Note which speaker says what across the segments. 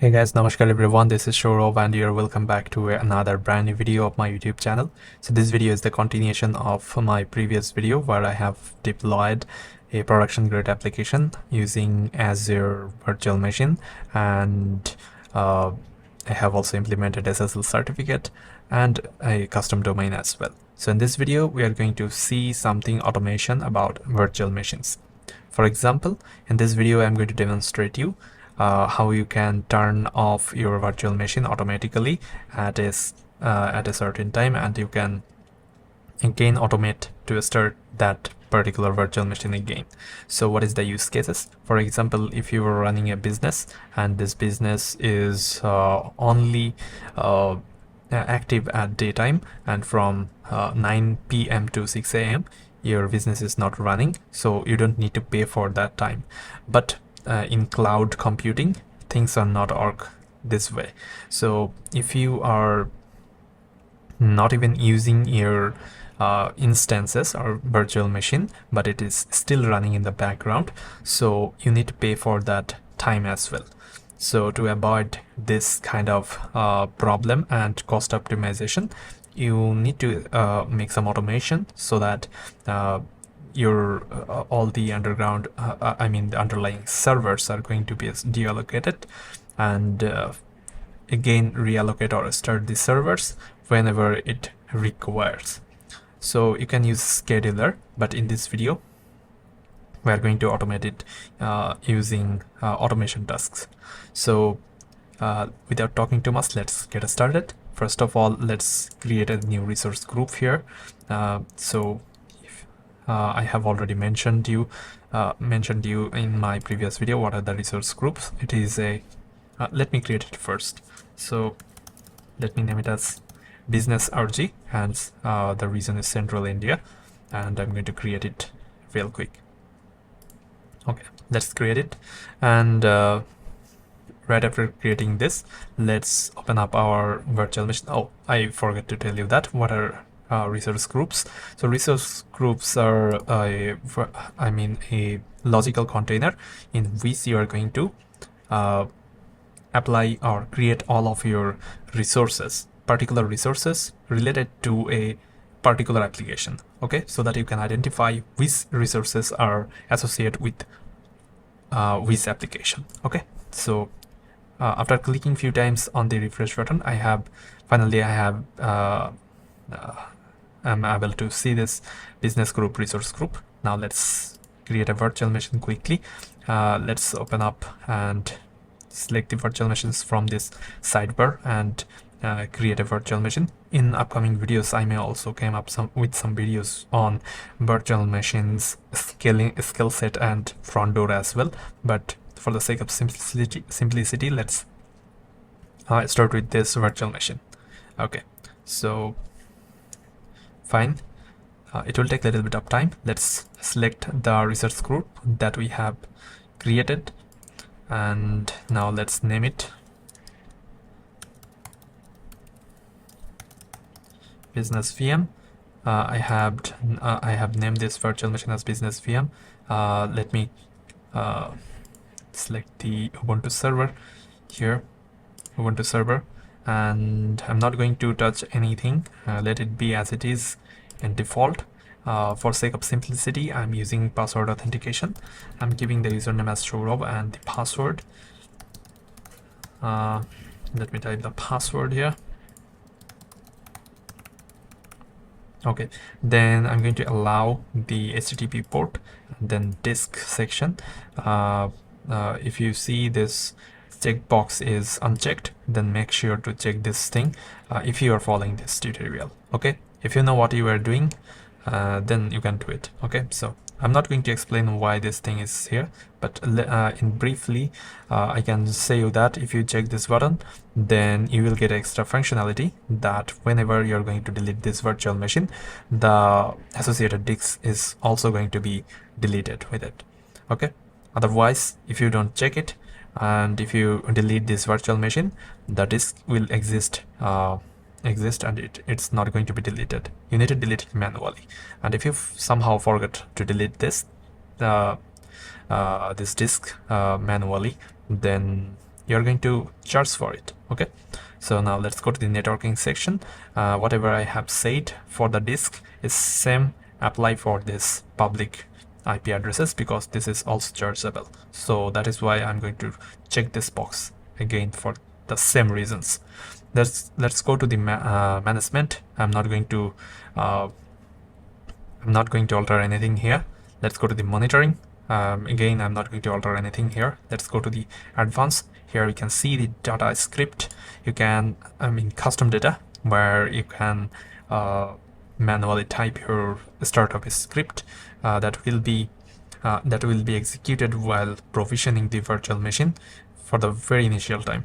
Speaker 1: Hey guys, namaskar everyone, this is Shorov and you're welcome back to another brand new video of my YouTube channel. So this video is the continuation of my previous video where I have deployed a production grade application using Azure Virtual Machine, and I have also implemented SSL certificate and a custom domain as well. So in this video, we are going to see something automation about virtual machines. For example, in this video, I'm going to demonstrate you how you can turn off your virtual machine automatically at a certain time, and you can again automate to start that particular virtual machine again. So what is the use cases? For example, if you are running a business and this business is only active at daytime, and from 9 p.m. to 6 a.m. your business is not running, so you don't need to pay for that time. But in cloud computing, things are not work this way. So if you are not even using your instances or virtual machine, but it is still running in the background, so you need to pay for that time as well. So to avoid this kind of problem and cost optimization, you need to make some automation so that your all the underground the underlying servers are going to be deallocated, and again reallocate or start the servers whenever it requires. So you can use scheduler, but in this video we are going to automate it using automation tasks. So without talking too much, let's get started. First of all, let's create a new resource group here. I have already mentioned you in my previous video what are the resource groups. It is a let me create it first. So let me name it as business RG, and the region is Central India, and I'm going to create it real quick. Okay, let's create it, and right after creating this, let's open up our virtual machine. Oh, I forgot to tell you that what are resource groups. So resource groups are a logical container in which you are going to apply or create all of your resources, particular resources related to a particular application. Okay, so that you can identify which resources are associated with which application. Okay, so after clicking few times on the refresh button, I'm able to see this business group resource group. Now let's create a virtual machine quickly. Let's open up and select the virtual machines from this sidebar and create a virtual machine. In upcoming videos, I may also come up with some videos on virtual machines skill set and front door as well. But for the sake of simplicity, let's start with this virtual machine. Okay, so fine. It will take a little bit of time. Let's select the resource group that we have created, and now let's name it business VM. I have named this virtual machine as business VM. Let me select the Ubuntu server here, Ubuntu server, and I'm not going to touch anything. Let it be as it is in default. For sake of simplicity, I'm using password authentication. I'm giving the username as Shorov and the password. Let me type the password here. Okay, then I'm going to allow the HTTP port, and then disk section. If you see this checkbox is unchecked, then make sure to check this thing if you are following this tutorial. Okay, if you know what you are doing, then you can do it. Okay, so I'm not going to explain why this thing is here, but in briefly, I can say you that if you check this button, then you will get extra functionality that whenever you're going to delete this virtual machine, the associated disk is also going to be deleted with it. Okay, otherwise, if you don't check it, and if you delete this virtual machine, the disk will exist and it's not going to be deleted. You need to delete it manually, and if you somehow forget to delete this disk manually, then you're going to charge for it. Okay, so now let's go to the networking section. Whatever I have said for the disk is same apply for this public IP addresses, because this is also chargeable. So that is why I'm going to check this box again for the same reasons. Let's go to the management. I'm not going to alter anything here. Let's go to the monitoring. Again, I'm not going to alter anything here. Let's go to the advanced. Here you can see the data script. You can, custom data, where you can manually type your startup script that will be executed while provisioning the virtual machine for the very initial time.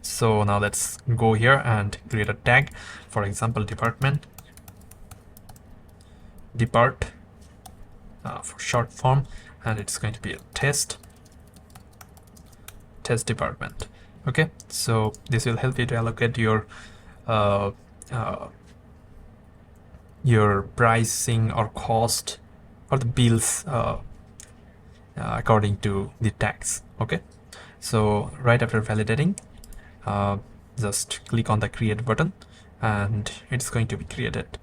Speaker 1: So now let's go here and create a tag. For example, department, depart for short form, and it's going to be a test department. Okay, so this will help you to allocate your pricing or cost or the bills according to the tags. Okay, so right after validating, just click on the create button and it's going to be created.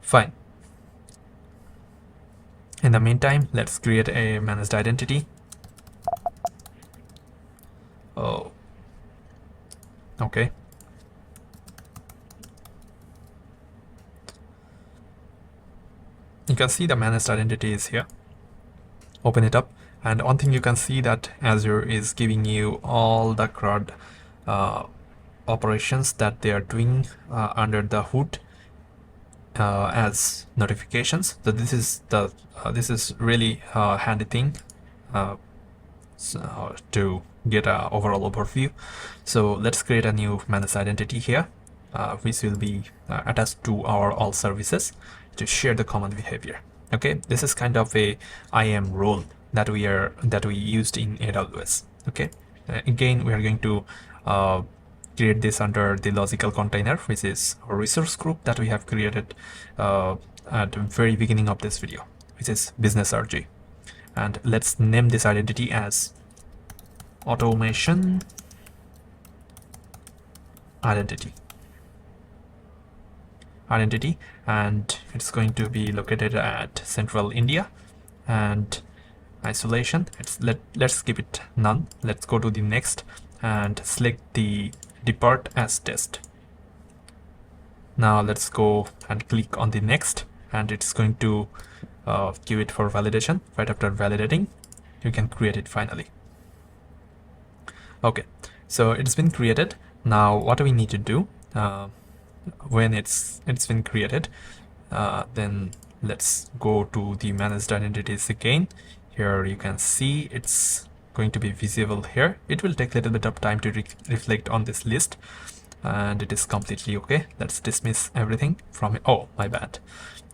Speaker 1: Fine. In the meantime, let's create a managed identity. Oh, okay. You can see the managed identity is here. Open it up, and one thing you can see that Azure is giving you all the CRUD operations that they are doing under the hood as notifications. So this is really a handy thing to get an overall overview. So let's create a new managed identity here, which will be attached to our all services to share the common behavior. Okay, this is kind of a IAM role that we used in AWS. Okay, again we are going to create this under the logical container, which is a resource group that we have created at the very beginning of this video, which is business RG. And let's name this identity as automation identity, and it's going to be located at central India. And isolation, let's keep it none. Let's go to the next and select the depart as test. Now let's go and click on the next, and it's going to give it for validation. Right after validating, you can create it finally. Okay, so it's been created. Now what we need to do when it's been created, then let's go to the managed identities again. Here you can see it's going to be visible here. It will take a little bit of time to reflect on this list, and it is completely okay. Let's dismiss everything from it. Oh, my bad.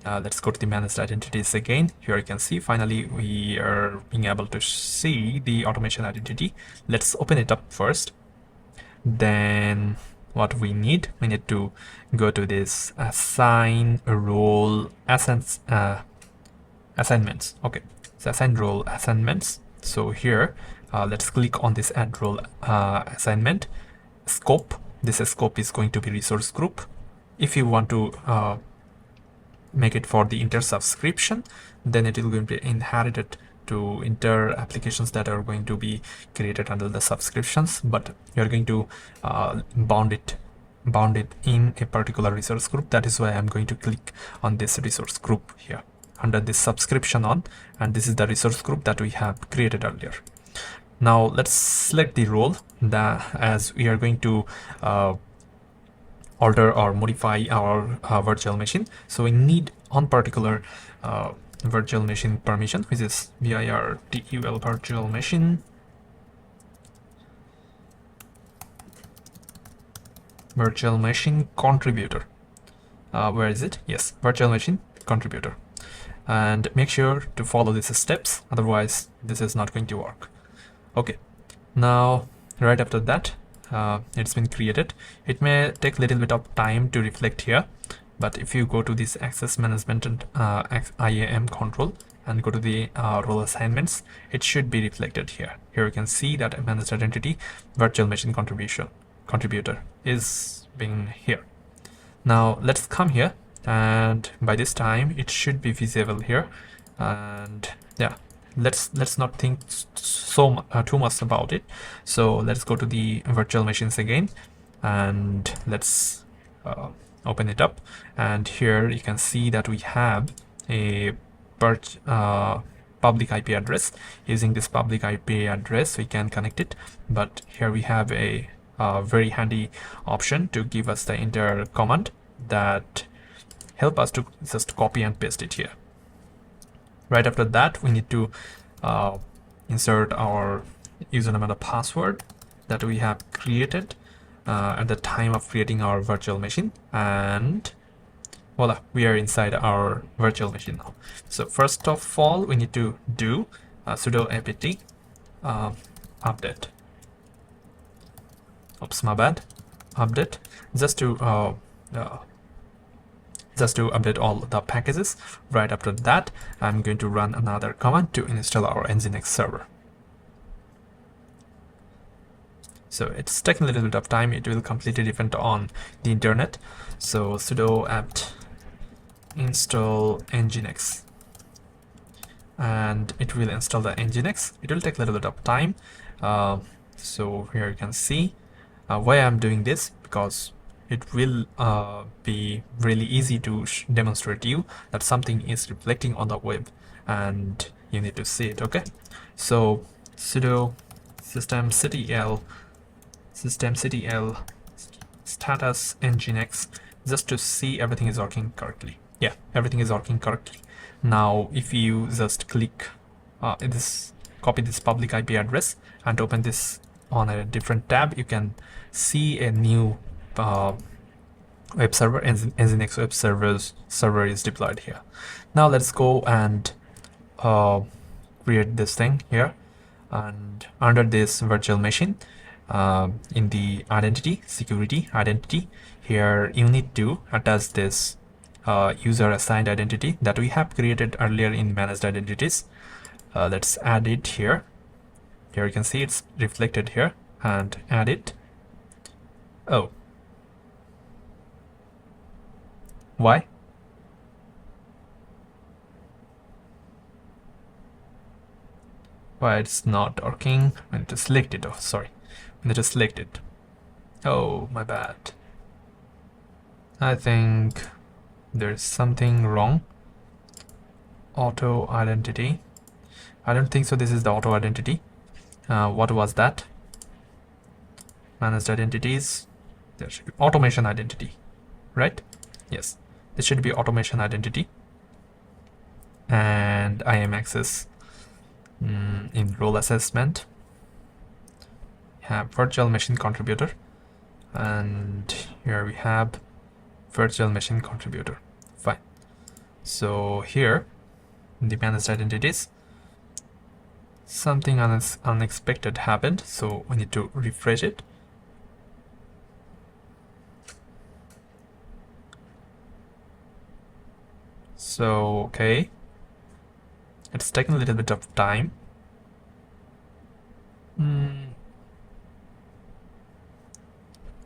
Speaker 1: Let's go to the managed identities again. Here you can see finally we are being able to see the automation identity. Let's open it up first. Then what we need to go to this assign role assignments. Okay, so assign role assignments. So here let's click on this add role assignment scope. This scope is going to be resource group. If you want to make it for the inter subscription, then it will going to be inherited to inter applications that are going to be created under the subscriptions, but you're going to bound it in a particular resource group. That is why I'm going to click on this resource group here under this subscription on, and this is the resource group that we have created earlier. Now let's select the role as we are going to alter or modify our virtual machine. So we need one particular virtual machine permission, which is virtual virtual machine contributor. Where is it? Yes, virtual machine contributor. And make sure to follow these steps, otherwise this is not going to work. Okay, now right after that, it's been created. It may take a little bit of time to reflect here, but if you go to this access management and IAM control, and go to the role assignments, it should be reflected here. Here you can see that a managed identity virtual machine contributor is being here. Now let's come here, and by this time it should be visible here. And yeah, let's not think too much about it. So let's go to the virtual machines again, and let's open it up. And here you can see that we have a public IP address. Using this public IP address we can connect it, but here we have a very handy option to give us the entire command that help us to just copy and paste it here. Right after that, we need to insert our username and a password that we have created at the time of creating our virtual machine, and voila, we are inside our virtual machine now. So first of all, we need to do sudo apt update. Oops, my bad. Update just to update all the packages. Right after that, I'm going to run another command to install our Nginx server. So it's taking a little bit of time. It will completely depend on the internet. So sudo apt install Nginx, and it will install the Nginx. It will take a little bit of time. So here you can see why I'm doing this, because it will be really easy to demonstrate you that something is reflecting on the web, and you need to see it. Okay, so sudo systemctl status Nginx, just to see everything is working correctly. Yeah, everything is working correctly. Now if you just click copy this public IP address and open this on a different tab, you can see a new web server, Nginx web server is deployed here. Now let's go and create this thing here, and under this virtual machine, in the identity, security identity, here you need to attach this user assigned identity that we have created earlier in managed identities. Let's add it here. Here you can see it's reflected here, and add it. Oh, why? Why it's not working? I need to select it. Oh, sorry. I need to select it. Oh, my bad. I think there's something wrong. Auto identity. I don't think so. This is the auto identity. What was that? Managed identities. There should be automation identity, right? Yes, this should be automation identity. And IAM access in role assessment. Have virtual machine contributor, and here we have virtual machine contributor. Fine. So here in the managed identities, something unexpected happened, so we need to refresh it. So okay, it's taken a little bit of time.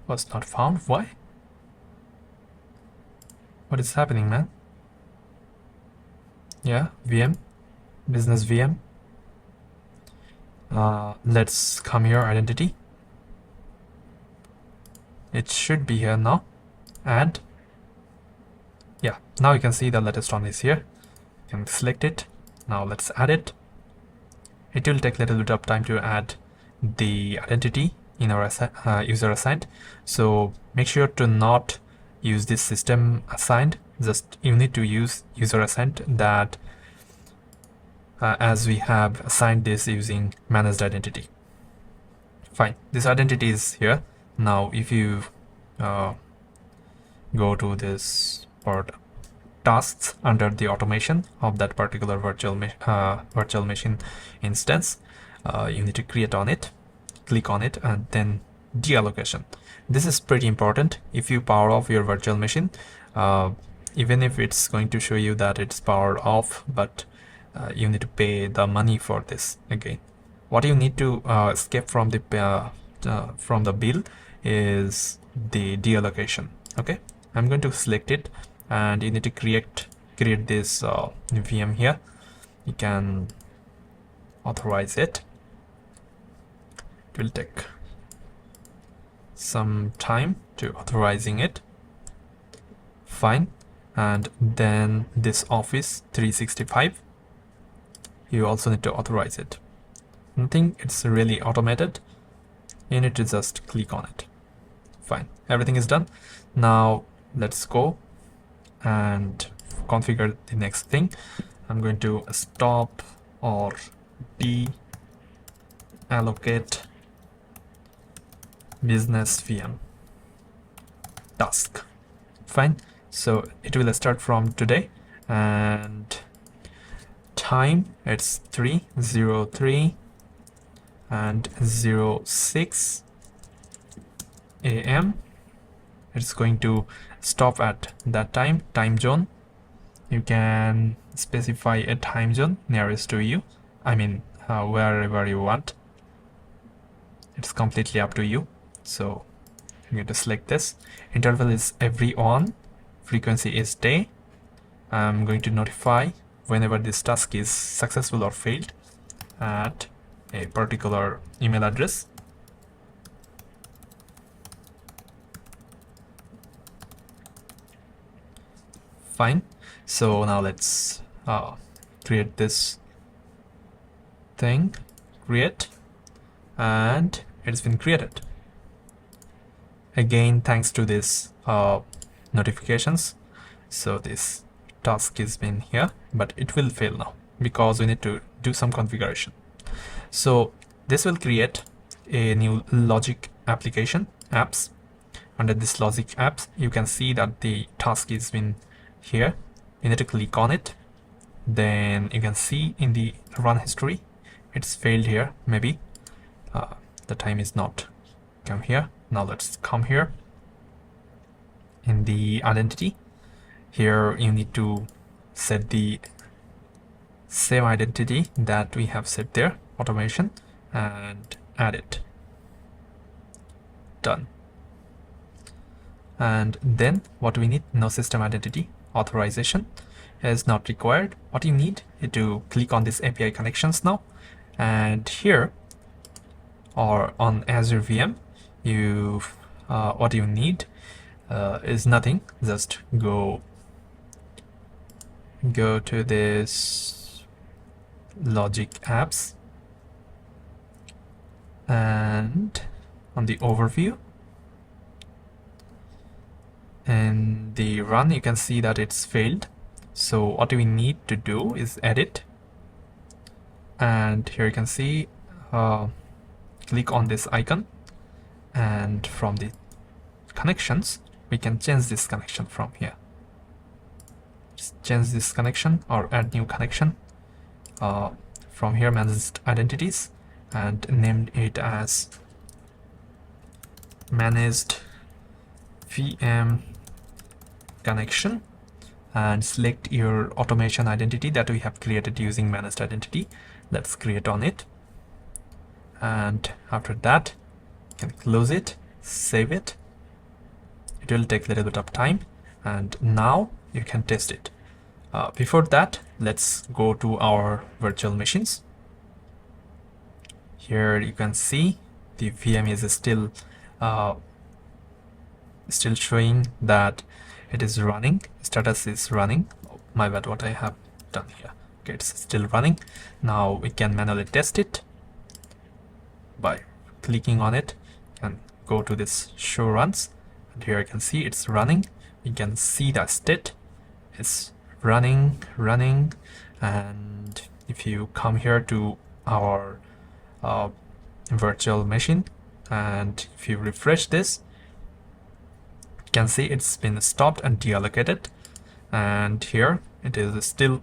Speaker 1: Was not found. Why? What is happening, man? Yeah, VM, business VM. Let's come here, identity. It should be here now. Add. Yeah, now you can see the latest one is here. You can select it. Now let's add it. It will take a little bit of time to add the identity in our user assigned. So make sure to not use this system assigned. Just you need to use user assigned, that as we have assigned this using managed identity. Fine, this identity is here. Now if you go to this part tasks under the automation of that particular virtual machine instance, you need to create on it, click on it, and then deallocation. This is pretty important. If you power off your virtual machine, even if it's going to show you that it's powered off, but you need to pay the money for this again. What you need to escape from the bill is the deallocation. Okay, I'm going to select it, and you need to create this VM here. You can authorize it. It will take some time to authorizing it. Fine. And then this Office 365, you also need to authorize it. Nothing, it's really automated. You need to just click on it. Fine, everything is done. Now let's go and configure the next thing. I'm going to stop or deallocate business VM task. Fine, so it will start from today, and time, it's 3:03 and 06 AM. It's going to stop at that time zone. You can specify a time zone nearest to you. I mean, wherever you want. It's completely up to you. So I'm going to select this. Interval is every on. Frequency is day. I'm going to notify whenever this task is successful or failed at a particular email address. Fine. So now let's create this thing. Create, and it's been created. Again, thanks to this notifications. So this task has been here, but it will fail now because we need to do some configuration. So this will create a new logic application apps. Under this logic apps, you can see that the task is been here. You need to click on it. Then you can see in the run history, it's failed here. Maybe the time is not come here. Now let's come here in the identity. Here you need to set the same identity that we have set there, automation, and add it. Done. And then what we need, no system identity, authorization is not required. What you need is to click on this API connections now, and here or on Azure VM, you what you need is nothing. Just go to this logic apps, and on the overview and the run, you can see that it's failed. So what we need to do is edit, and here you can see click on this icon, and from the connections we can change this connection from here. Just change this connection or add new connection from here, managed identities, and named it as managed VM connection, and select your automation identity that we have created using managed identity. Let's create on it, and after that you can close it, save it. It will take a little bit of time, and now you can test it. Before that, let's go to our virtual machines. Here you can see the VM is still showing that it is running. Status is running. Oh, my bad, what I have done here. Okay, it's still running. Now we can manually test it by clicking on it and go to this show runs, and here you can see it's running. You can see the state is running, and if you come here to our virtual machine, and if you refresh this, you can see it's been stopped and deallocated, and here it is still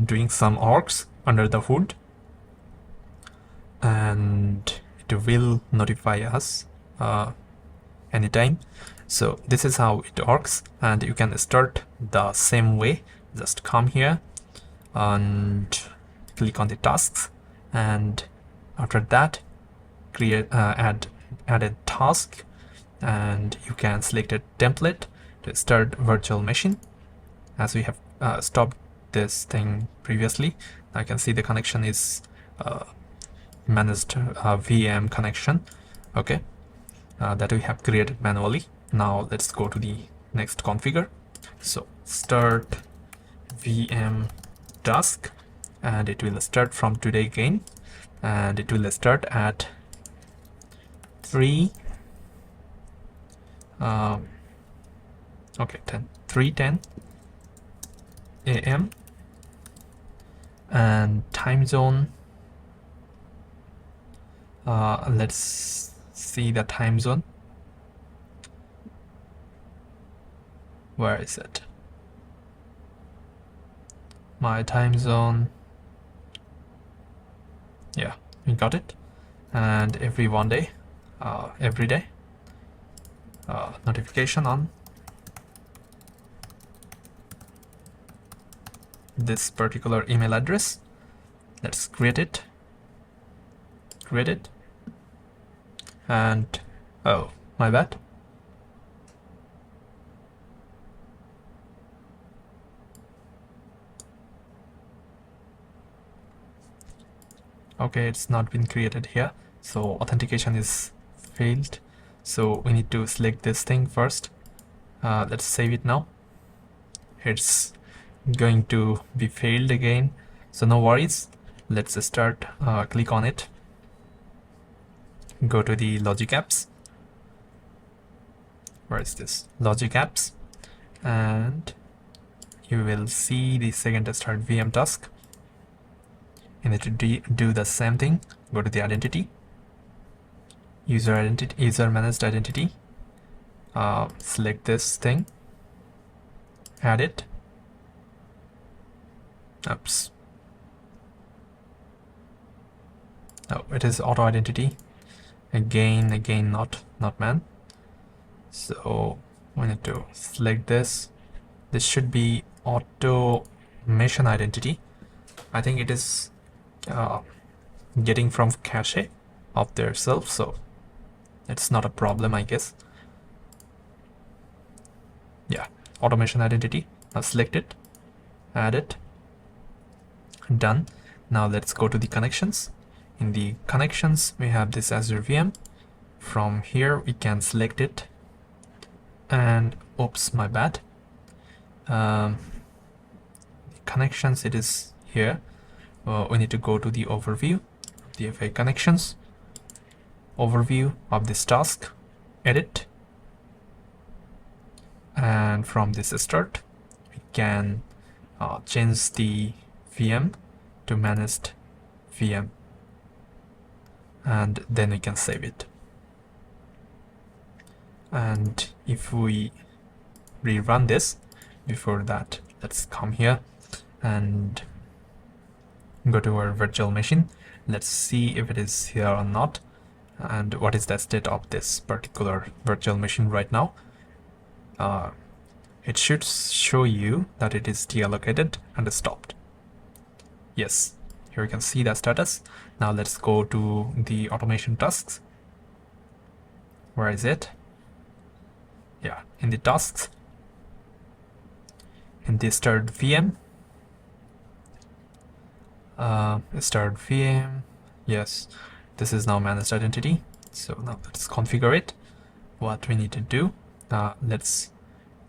Speaker 1: doing some orgs under the hood, and it will notify us anytime. So this is how it works, and you can start the same way. Just come here, and click on the tasks, and after that create add a task, and you can select a template to start virtual machine. As we have stopped this thing previously, I can see the connection is managed VM connection, okay, that we have created manually. Now let's go to the next configure. So start VM task, and it will start from today again, and it will start at 3:10 a.m. and time zone. Let's see the time zone. Where is it? My time zone. Yeah, we got it. And every day, notification on this particular email address. Let's create it. And oh, my bad. Okay, it's not been created here, so authentication is failed. So we need to select this thing first. Let's save it now. It's going to be failed again, so no worries. Let's start. Click on it, go to the logic apps. Where is this? Logic apps, and you will see the second start VM task. You need to do the same thing. Go to the identity, user managed identity, select this thing, add it. Oops. Oh, it is auto identity. Again, not man. So we need to select this. This should be automation identity. I think it is getting from cache of their self, so it's not a problem, I guess. Yeah, automation identity. Now select it, add it, done. Now let's go to the connections. In the connections, we have this Azure VM. From here, we can select it, and oops, my bad. Connections, it is here. We need to go to the overview, the FA connections, overview of this task, edit, and from this start, we can change the VM to managed VM, and then we can save it. And if we rerun this, before that, let's come here and go to our virtual machine. Let's see if it is here or not, and what is the state of this particular virtual machine right now. It should show you that it is deallocated and stopped. Yes, here you can see the status. Now let's go to the automation tasks. Where is it? Yeah, in the tasks, in the start VM. Start VM. Yes, this is now managed identity. So now let's configure it. What we need to do, let's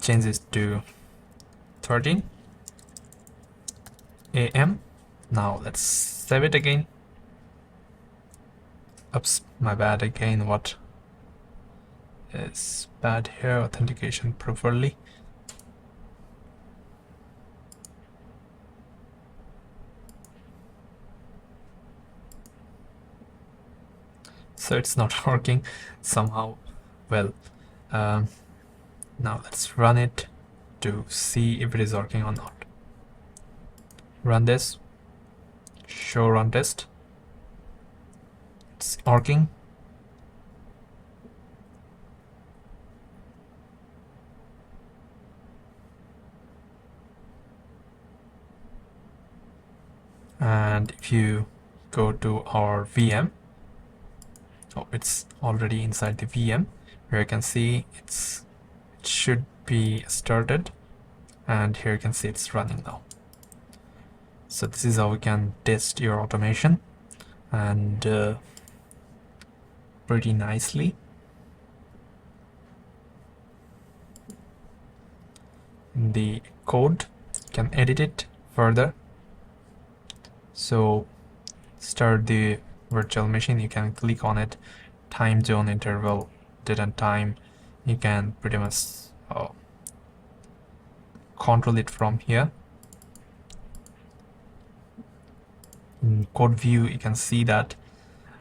Speaker 1: change this to 13 a.m. Now let's save it again. Oops, my bad again. What is bad here? Authentication properly. So it's not working somehow. Well, now let's run it to see if it is working or not. Run this, show run test. It's working. And if you go to our VM, oh, it's already inside the VM, where you can see it should be started, and here you can see it's running now. So this is how we can test your automation, and pretty nicely. The code, you can edit it further. So start the virtual machine, you can click on it, time zone, interval, date and time. You can pretty much control it from here. In code view, you can see that,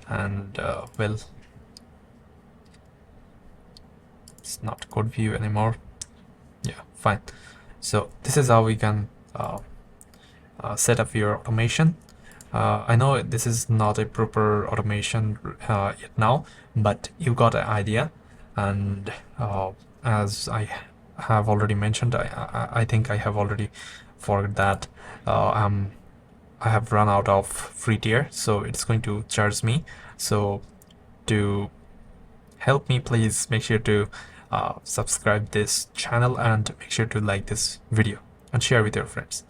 Speaker 1: and well, it's not code view anymore. Yeah, fine. So this is how we can set up your automation. I know this is not a proper automation yet now, but you got an idea. And as I have already mentioned, I think I have already forgot that I have run out of free tier, so it's going to charge me. So to help me, please make sure to subscribe this channel and make sure to like this video and share with your friends.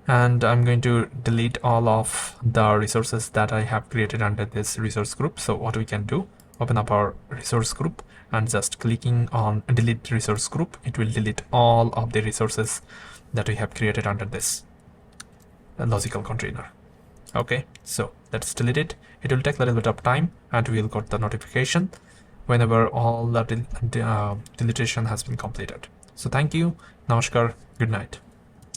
Speaker 1: And I'm going to delete all of the resources that I have created under this resource group. So what we can do, open up our resource group and just clicking on delete resource group, it will delete all of the resources that we have created under this logical container. Okay, so let's delete it. It will take a little bit of time, and we'll get the notification whenever all the deletion has been completed. So thank you, Namaskar, good night.